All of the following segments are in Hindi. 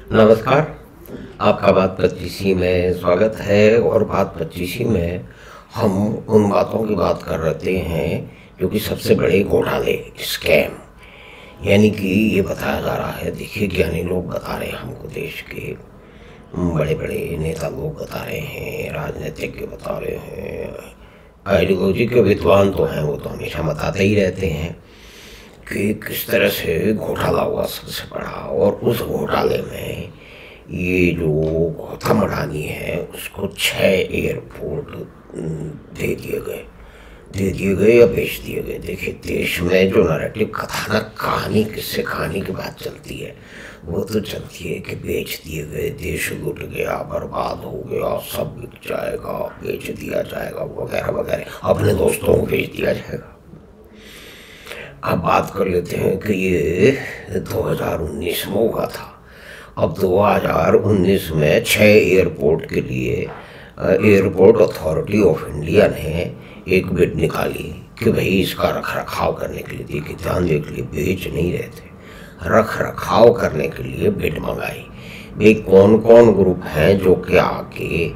नमस्कार। आपका बात 25 में स्वागत है। और बात 25 में हम उन बातों की बात कर रहे हैं जो कि सबसे बड़े घोटाले, स्कैम, यानी कि ये बताया जा रहा है। देखिए, ज्ञानी लोग बता रहे हैं हमको, देश के बड़े बड़े नेता लोग बता रहे हैं, राजनीतिज्ञ बता रहे हैं, आइडियोलॉजी के विद्वान तो हैं, वो तो हमेशा बताते ही रहते हैं कि किस तरह से घोटाला हुआ सबसे बड़ा। और उस घोटाले में ये जो गौतम अडानी है उसको 6 एयरपोर्ट दे दिए गए या बेच दिए गए। देखिए, देश में जो नैरेटिव, कथानक, कहानी, किससे कहानी की बात चलती है, वो तो चलती है कि बेच दिए गए, देश लुट गया, बर्बाद हो गया, सब बिक जाएगा, बेच दिया जाएगा, वगैरह वगैरह, अपने दोस्तों को बेच दिया जाएगा। अब बात कर लेते हैं कि ये 2019 में हुआ था। अब 2019 में 6 एयरपोर्ट के लिए एयरपोर्ट अथॉरिटी ऑफ इंडिया ने एक बिड निकाली कि भाई इसका रख रखाव करने के लिए, देखिए ध्यान देने के लिए, बेच नहीं रहे थे, रख रखाव करने के लिए बिड मंगाई। भाई कौन कौन ग्रुप हैं जो कि आके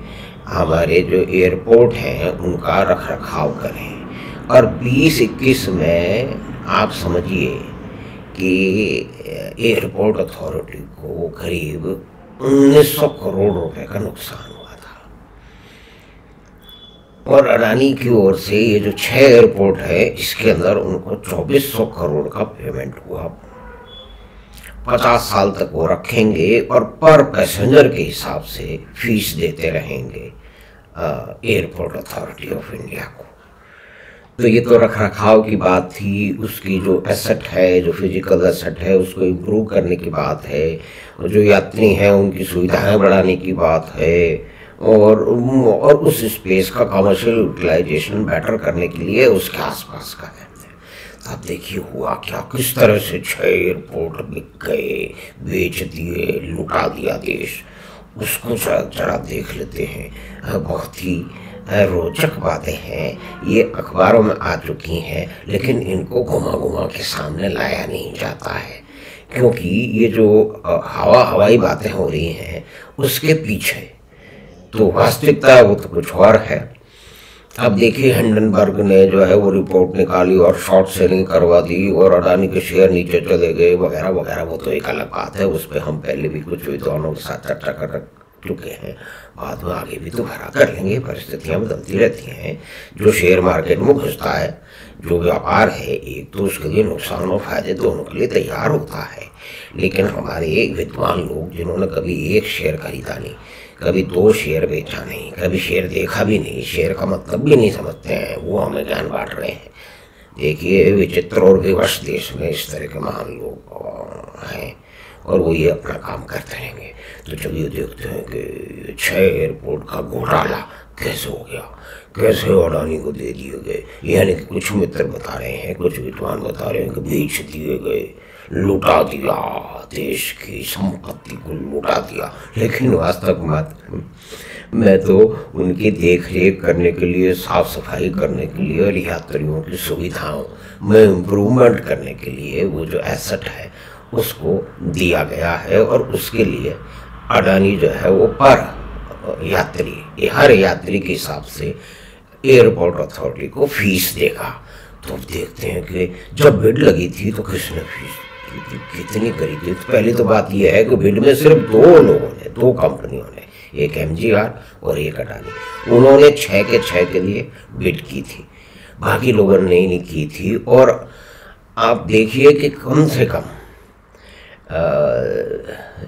हमारे जो एयरपोर्ट हैं उनका रख रखाव करें। और 2021 में आप समझिए कि एयरपोर्ट अथॉरिटी को करीब 1900 करोड़ रुपए का नुकसान हुआ था। और अडानी की ओर से ये जो 6 एयरपोर्ट है, इसके अंदर उनको 2400 करोड़ का पेमेंट हुआ। 50 साल तक वो रखेंगे और पर पैसेंजर के हिसाब से फीस देते रहेंगे एयरपोर्ट अथॉरिटी ऑफ इंडिया को। तो ये तो रख रखाव की बात थी। उसकी जो एसेट है, जो फिजिकल एसेट है, उसको इम्प्रूव करने की बात है। और जो यात्री हैं उनकी सुविधाएं बढ़ाने की बात है। और उस स्पेस का कमर्शियल यूटिलाइजेशन बेटर करने के लिए उसके आसपास का है। अब देखिए हुआ क्या, किस तरह से 6 एयरपोर्ट बिक गए, बेच दिए, लुटा दिया देश। उसको जरा देख लेते हैं। बहुत ही रोचक बातें हैं, ये अखबारों में आ चुकी हैं, लेकिन इनको घुमा घुमा के सामने लाया नहीं जाता है, क्योंकि ये जो हवाई बातें हो रही हैं उसके पीछे तो वास्तविकता है, वो तो कुछ और है। अब देखिए, हिंडनबर्ग ने जो है वो रिपोर्ट निकाली और शॉर्ट सेलिंग करवा दी और अडानी के शेयर नीचे चले गए, वगैरह वगैरह। वो तो एक अलग बात है, उस पर हम पहले भी कुछ विद्वानों के साथ चर्चा कर चुके हैं, बाद में आगे भी तो भरा कर लेंगे। परिस्थितियां बदलती रहती हैं। जो शेयर मार्केट में घुसता है, जो व्यापार है, एक तो उसके लिए नुकसान और फायदे दोनों के लिए तैयार होता है। लेकिन हमारे विद्वान लोग, जिन्होंने कभी एक शेयर खरीदा नहीं, कभी 2 शेयर बेचा नहीं, कभी शेयर देखा भी नहीं, शेयर का मतलब भी नहीं समझते हैं, वो हमें ज्ञान बांट रहे हैं। देखिए, विचित्र और विवश देश में इस तरह के महान लोग हैं और वो ये अपना काम करते रहेंगे। तो चलिए देखते हैं कि 6 एयरपोर्ट का घोटाला कैसे हो गया, कैसे अडानी को दे दिए गए। यानी कि कुछ मित्र बता रहे हैं, कुछ विद्वान बता रहे हैं कि बेच दिए गए, लुटा दिया, देश की संपत्ति को लुटा दिया। लेकिन वास्तव में तो उनकी देख रेख करने के लिए, साफ सफाई करने के लिए और यात्रियों की सुविधाओं में इम्प्रूवमेंट करने के लिए वो जो एसेट है उसको दिया गया है। और उसके लिए अडानी जो है वो पर यात्री, हर यात्री के हिसाब से एयरपोर्ट अथॉरिटी को फीस देगा। तो देखते हैं कि जब बिड लगी थी तो किसने फीस कितनी करी थी। तो पहली तो बात यह है कि बिड में सिर्फ 2 लोगों ने, 2 कंपनियों ने, एक MGR और एक अडानी, उन्होंने 6 के 6 के लिए बिड की थी, बाकी लोगों ने नहीं की थी। और आप देखिए कि कम से कम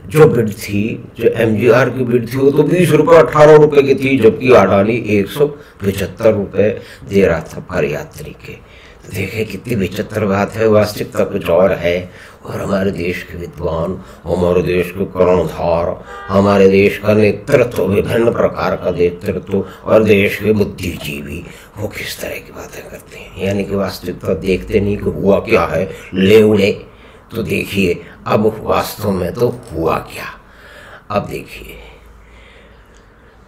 जो बिड थी, जो MGR की बिड थी, वो तो 20 रुपये 18 रुपये की थी, जबकि अडानी 175 रुपये दे रहा था पर यात्री के। तो देखिए कितनी विचित्र बात है, वास्तविकता कुछ और है। और हमारे देश के विद्वान, हमारे देश के कर्णधार, हमारे देश का नेतृत्व, विभिन्न प्रकार का नेतृत्व और देश के बुद्धिजीवी, वो किस तरह की बातें करते हैं। यानी कि वास्तविकता देखते नहीं कि हुआ क्या है, ले उड़े। तो देखिए अब वास्तव में तो हुआ क्या। अब देखिए,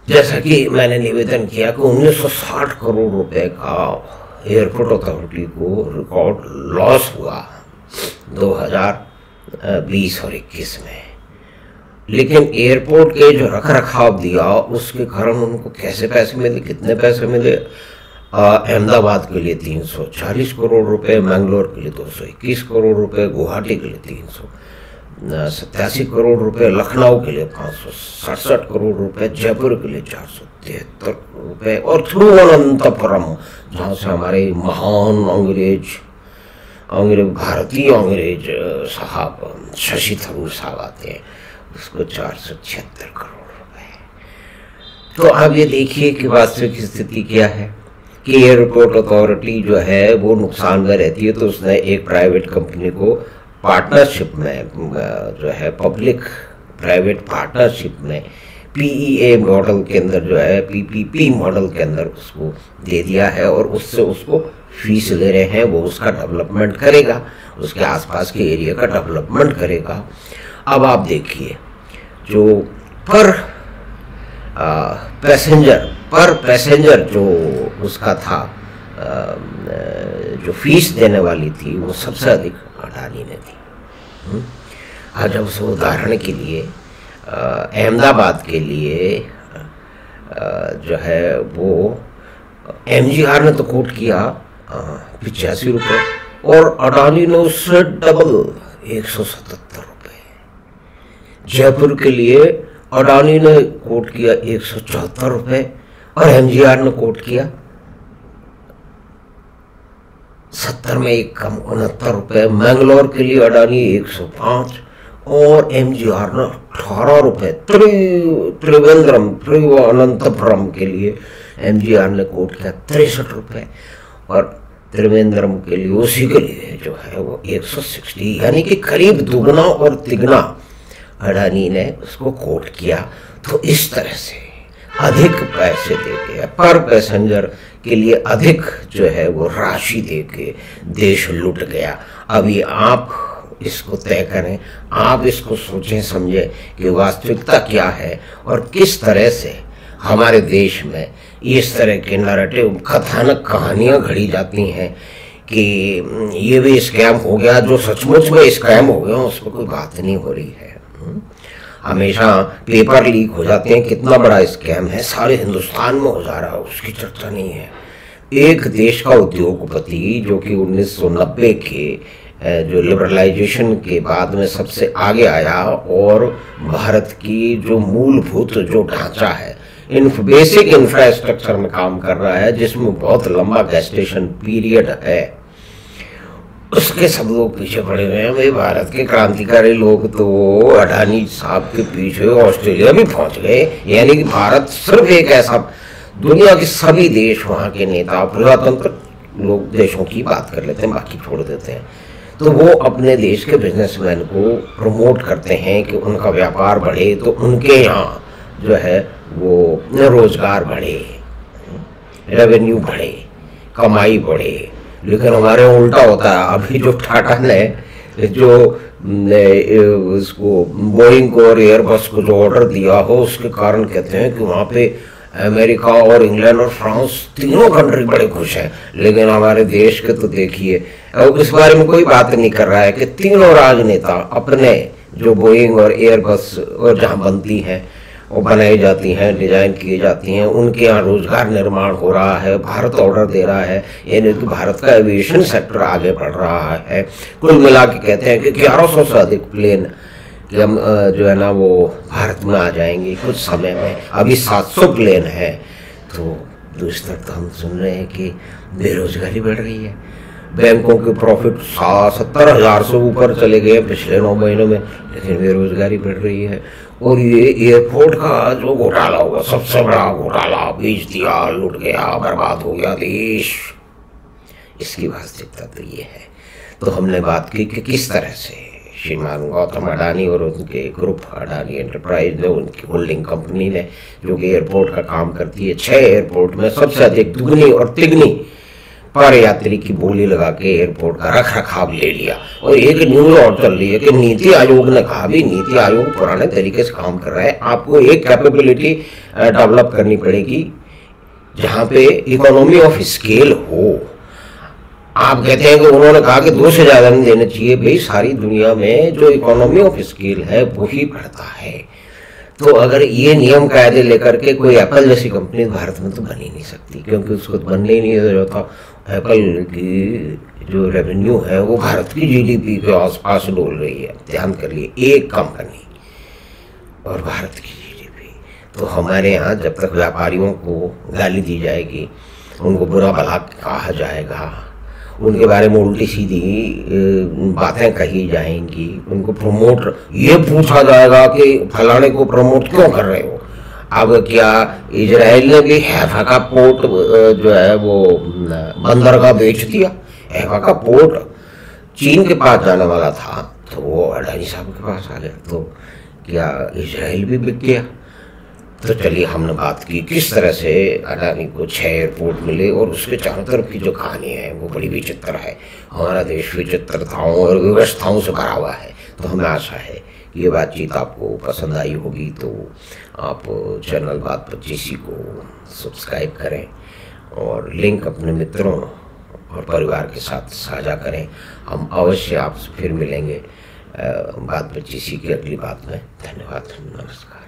जैसा कि मैंने निवेदन किया कि 1960 करोड़ रुपए का एयरपोर्ट अथॉरिटी को रिकॉर्ड लॉस हुआ 2020 और 21 में। लेकिन एयरपोर्ट के जो रख रखाव दिया उसके कारण उनको कैसे पैसे मिले, कितने पैसे मिले? अहमदाबाद के लिए 340 करोड़ रुपए, मैंगलोर के लिए 221 करोड़ रुपए, गुवाहाटी के लिए 387 करोड़ रुपए, लखनऊ के लिए 567 करोड़ रुपए, जयपुर के लिए 473 रुपए, और तिरुवनंतपुरम जहाँ से हमारे महान भारतीय अंग्रेज साहब शशि थरूर साहब आते हैं, उसको 476 करोड़ रुपए। तो अब ये देखिए कि वास्तविक स्थिति क्या है कि एयरपोर्ट अथॉरिटी जो है वो नुकसान में रहती है, तो उसने एक प्राइवेट कंपनी को पार्टनरशिप में जो है पब्लिक प्राइवेट पार्टनरशिप में PEA मॉडल के अंदर जो है PPP मॉडल के अंदर उसको दे दिया है, और उससे उसको फीस ले रहे हैं, वो उसका डेवलपमेंट करेगा, उसके आसपास के एरिया का डेवलपमेंट करेगा। अब आप देखिए जो पर पैसेंजर जो उसका था, जो फीस देने वाली थी वो सबसे अधिक अडानी ने थी। आज जब उस उदाहरण के लिए अहमदाबाद के लिए जो है वो MGR ने तो कोट किया 85 रुपये, और अडानी ने उससे डबल 177 रुपये। जयपुर के लिए अडानी ने कोट किया 174 रुपये और MGR ने कोट किया 70 में एक कम 69 रुपये। मैंगलोर के लिए अडानी 105 और MGR ने 18 रुपये। त्रिवेंद्रम के लिए MGR ने कोट किया 63 रुपये, और त्रिवेंद्रम के लिए उसी के लिए जो है वो 160, यानी कि करीब दुगना और तिगना अडानी ने उसको कोट किया। तो इस तरह से अधिक पैसे देके पर पैसेंजर के लिए अधिक जो है वो राशि देके देश लूट गया। अभी आप इसको तय करें, आप इसको सोचें समझें कि वास्तविकता क्या है और किस तरह से हमारे देश में इस तरह के नैरेटिव कथानक कहानियाँ घड़ी जाती हैं कि ये भी स्कैम हो गया, जो सचमुच में स्कैम हो गया उस पर कोई बात नहीं हो रही है। हमेशा पेपर लीक हो जाते हैं, कितना बड़ा स्कैम है सारे हिंदुस्तान में हो जा रहा है, उसकी चर्चा नहीं है। एक देश का उद्योगपति जो कि 1990 के जो लिबरलाइजेशन के बाद में सबसे आगे आया और भारत की जो मूलभूत जो ढांचा है बेसिक इंफ्रास्ट्रक्चर में काम कर रहा है, जिसमें बहुत लंबा गेस्टेशन पीरियड है, उसके सब लोग पीछे पड़े हुए हैं। भाई भारत के क्रांतिकारी लोग तो अडानी साहब के पीछे ऑस्ट्रेलिया भी पहुंच गए, यानी कि भारत सिर्फ एक ऐसा, दुनिया के सभी देश वहाँ के नेता प्रजातंत्र लोग देशों की बात कर लेते हैं, बाकी छोड़ देते हैं। तो वो अपने देश के बिजनेसमैन को प्रमोट करते हैं कि उनका व्यापार बढ़े, तो उनके यहाँ जो है वो रोजगार बढ़े, रेवेन्यू बढ़े, कमाई बढ़े। लेकिन हमारे उल्टा होता है। अभी जो टाटा ने जो उसको बोइंग को और एयरबस को जो ऑर्डर दिया हो, उसके कारण कहते हैं कि वहाँ पे अमेरिका और इंग्लैंड और फ्रांस तीनों कंट्री बड़े खुश हैं। लेकिन हमारे देश के तो देखिए, इस बारे में कोई बात नहीं कर रहा है कि तीनों राजनेता अपने जो बोइंग और एयरबस और जहाँ बनती हैं वो बनाई जाती हैं, डिजाइन की जाती हैं, उनके यहाँ रोजगार निर्माण हो रहा है, भारत ऑर्डर दे रहा है, यानी कि भारत का एविएशन सेक्टर आगे बढ़ रहा है। कुल मिला के कहते हैं कि 1100 से अधिक प्लेन कि हम जो है ना वो भारत में आ जाएंगे कुछ समय में। अभी 700 प्लेन है। तो दूसरी तरफ तो हम सुन रहे हैं कि बेरोजगारी बढ़ रही है, बैंकों के प्रॉफिट 70,000 से ऊपर चले गए पिछले 9 महीनों में, लेकिन बेरोजगारी बढ़ रही है। और ये एयरपोर्ट का जो घोटाला हुआ, सबसे बड़ा घोटाला, बेच दिया, लूट गया, बर्बाद हो गया देश, इसकी वास्तविकता तो ये है। तो हमने बात की कि किस तरह से श्रीमान गौतम अडानी और उनके ग्रुप अडानी एंटरप्राइज ने, उनकी होल्डिंग कंपनी ने, जो कि एयरपोर्ट का काम करती है, 6 एयरपोर्ट में सबसे अधिक दुगनी और तिगनी पर यात्री की बोली लगा के एयरपोर्ट का रख रखाव ले लिया। और एक न्यूज और चल रही है कि नीति आयोग ने कहा, भी नीति आयोग पुराने तरीके से काम कर रहा है, आपको एक कैपेबिलिटी डेवलप करनी पड़ेगी जहाँ पे इकोनॉमी ऑफ स्केल हो। आप कहते हैं कि उन्होंने कहा कि 2 से ज़्यादा नहीं देना चाहिए। भाई सारी दुनिया में जो इकोनॉमी ऑफ स्केल है वही बढ़ता है। तो अगर ये नियम कायदे लेकर के कोई एप्पल जैसी कंपनी भारत में तो बन ही नहीं सकती, क्योंकि उसको तो बनने ही नहीं देता। एप्पल की जो रेवेन्यू है वो भारत की जीडीपी के आसपास डोल रही है। ध्यान करिए, एक कंपनी और भारत की जीडीपी। तो हमारे यहाँ जब तक व्यापारियों को गाली दी जाएगी, उनको बुरा भला कहा जाएगा, उनके बारे में उल्टी सीधी बातें कही जाएंगी, उनको प्रमोट ये पूछा जाएगा कि फलाने को प्रमोट क्यों कर रहे हो। अब क्या इजराइल ने भी हैफा का पोर्ट जो है वो बंदरगाह बेच दिया? हैफा का पोर्ट चीन के पास जाने वाला था तो वो अडानी साहब के पास आ गया। तो क्या इजराइल भी बिक गया? तो चलिए, हमने बात की किस तरह से अडानी को 6 एयरपोर्ट मिले और उसके चारों तरफ की जो कहानी है वो बड़ी विचित्र है। हमारा देश विचित्रताओं और व्यवस्थाओं से भरा हुआ है। तो हमें आशा है ये बातचीत आपको पसंद आई होगी। तो आप चैनल बात 25 को सब्सक्राइब करें और लिंक अपने मित्रों और परिवार के साथ साझा करें। हम अवश्य आपसे फिर मिलेंगे बात 25 की अगली बात में। धन्यवाद, नमस्कार।